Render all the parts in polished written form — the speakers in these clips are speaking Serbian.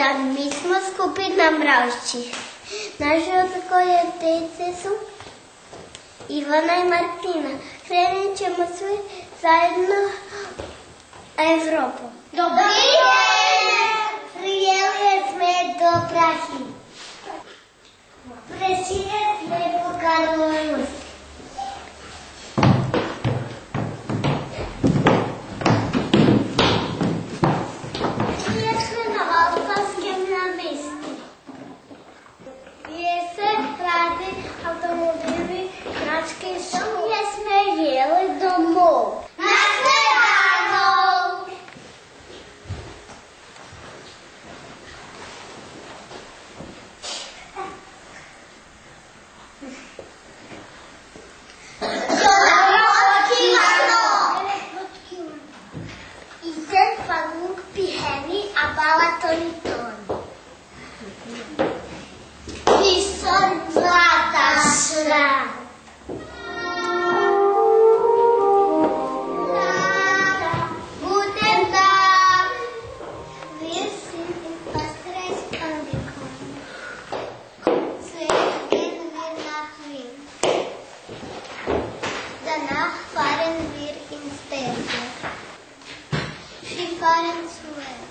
Dan, my smo skupina Mravšči. Naši odgojiteljice su Ivana i Martina. Krenut ćemo svi zajedno Evropu. Dobar dan! Prijeli sme do Prahi. Presine sme po Karlovoj Mosti. Automobili, značke, šumlje sme jeli domov. Na Svedanov! Isen Falung Piheni a Balatonitoni. Isor Zlata Šra. Guten Tag. Wir sind in Österreich angekommen. Zuerst gehen wir nach Wien. Danach fahren wir ins Berge. Sie fahren zuerst.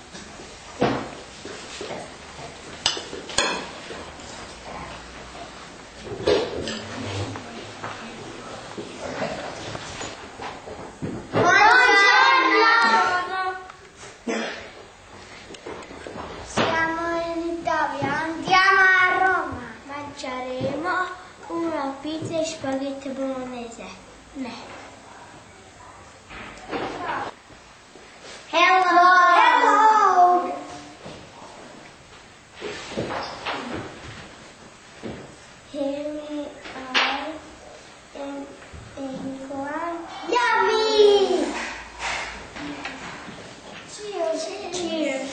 Pizza e spaghetti bolognese. No. Hello. Hello. Here we are in England. Yummy. Cheers. Cheers.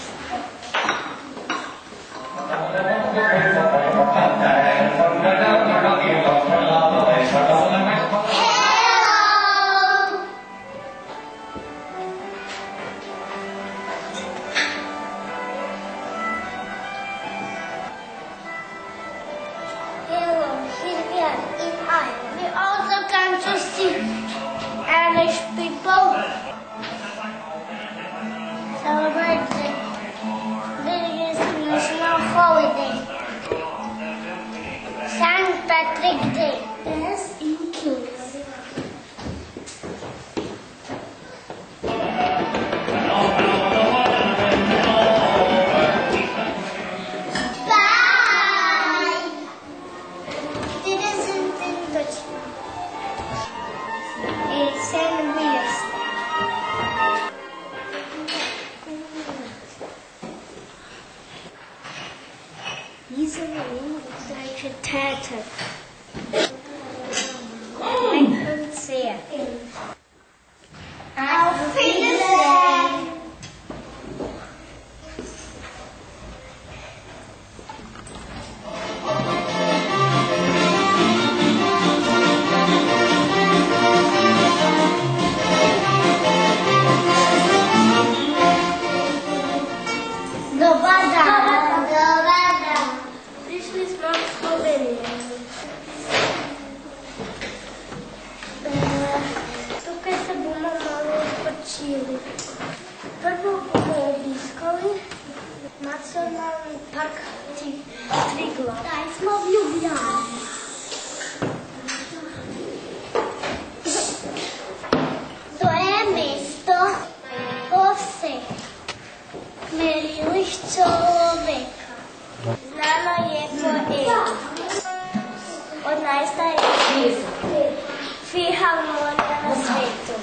Irish people celebrate the national holiday, St. Patrick's Day. Yes, in Kings. Bye. Dit is een tinkertje. It's in Wales. Diese deutsche Täter. Und sehr. Auf Wiedersehen. Prišli smo v Sloveniju. Tukaj se bomo malo odpočili. Prvo bomo obiskali nacionalni park Triglav. Zdaj smo v Ljubljani. To je mesto vseh merilih človeka. Znano je po Eki. Od najstarejših filharmonija na svetu.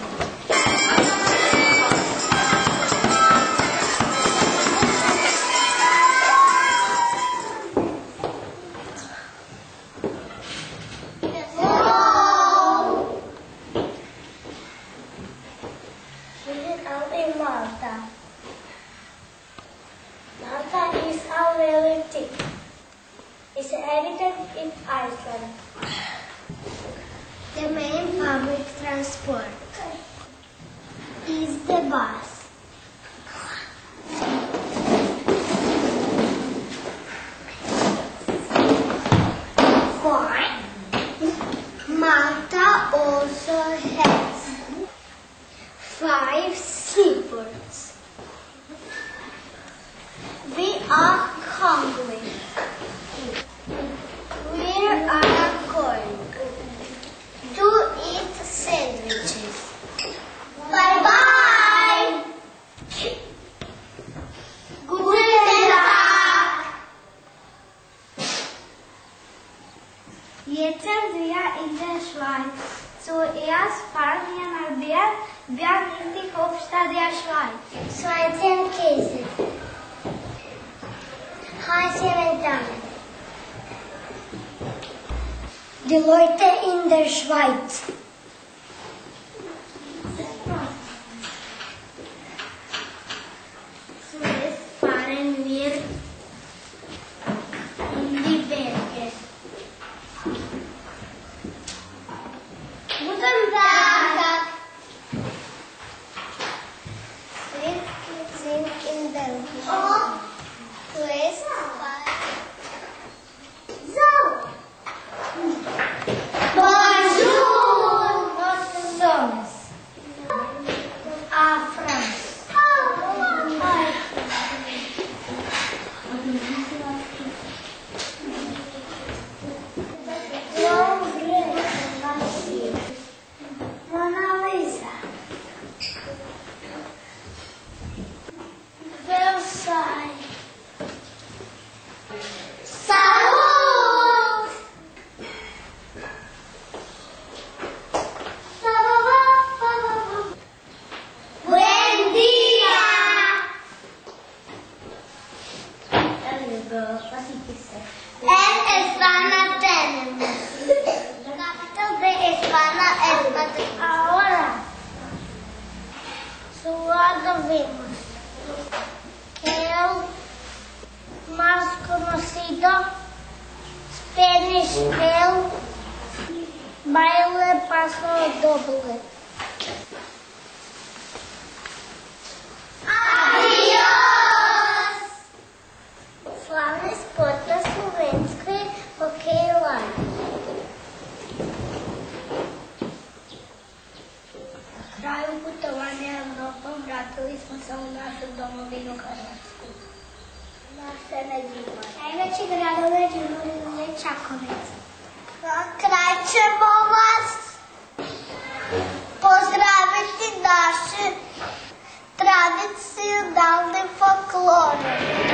Malta. Malta is a relative. It's elegant in Iceland. The main public transport is the bus. Schweiz. Zuerst fahren wir nach Bern, Bern ist die Hauptstadt der Schweiz. Schweizer Käse. Heiße Ventana. Die Leute in der Schweiz. Zuerst fahren wir in die Berge. Guten Tag! Wir sind in Belgien. Oh, zuerst so. Bonjour! Nós somos a França. Mona Lisa. Versailles. Saúde! Buen día! En España tenemos. La capital de España es Madrid. Ahora, solo vemos que el más conocido Spanish Bell baile paso doble. Adiós! Славный спорт на словенской хоккей лайв. Краю путования Европа вратили smo se u našu domovinu Hrvatsku. Naše Međimurje. Najveći grad u Međimurju je Čakovec. Na kraj ćemo vas pozdraviti naše tradicionalne folklore.